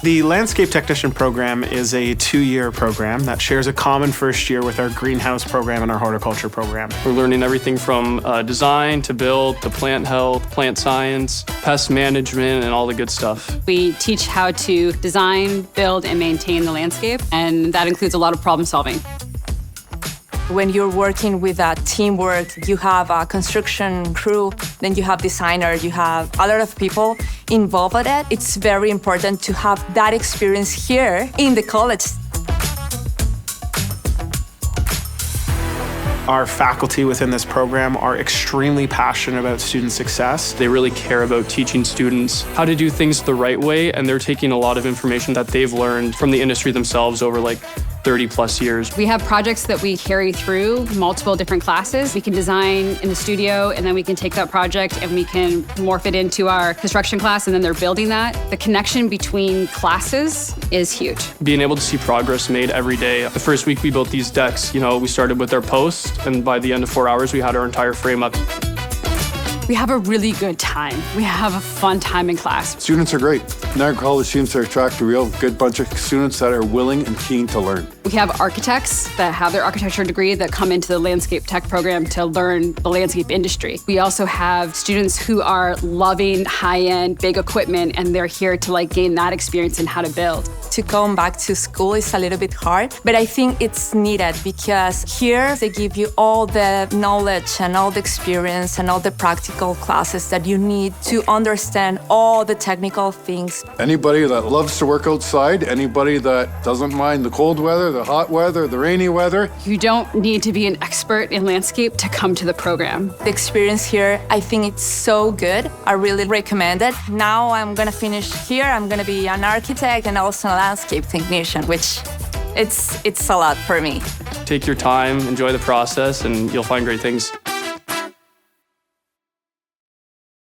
The Landscape Technician program is a 2-year program that shares a common first year with our greenhouse program and our horticulture program. We're learning everything from design to build to plant health, plant science, pest management, and all the good stuff. We teach how to design, build, and maintain the landscape, and that includes a lot of problem solving. When you're working with a teamwork, you have a construction crew, then you have designer, you have a lot of people involved in it. It's very important to have that experience here in the college. Our faculty within this program are extremely passionate about student success. They really care about teaching students how to do things the right way, and they're taking a lot of information that they've learned from the industry themselves over 30+ years. We have projects that we carry through multiple different classes. We can design in the studio, and then we can take that project and we can morph it into our construction class, and then they're building that. The connection between classes is huge. Being able to see progress made every day. The first week we built these decks, we started with our posts, and by the end of 4 hours, we had our entire frame up. We have a really good time. We have a fun time in class. Students are great. Niagara College seems to attract a real good bunch of students that are willing and keen to learn. We have architects that have their architecture degree that come into the landscape tech program to learn the landscape industry. We also have students who are loving high-end, big equipment, and they're here to gain that experience in how to build. To come back to school is a little bit hard, but I think it's needed because here they give you all the knowledge and all the experience and all the practical classes that you need to understand all the technical things. Anybody that loves to work outside, anybody that doesn't mind the cold weather, the hot weather, the rainy weather. You don't need to be an expert in landscape to come to the program. The experience here, I think it's so good. I really recommend it. Now I'm gonna finish here. I'm gonna be an architect and also a landscape technician, which it's a lot for me. Take your time, enjoy the process, and you'll find great things.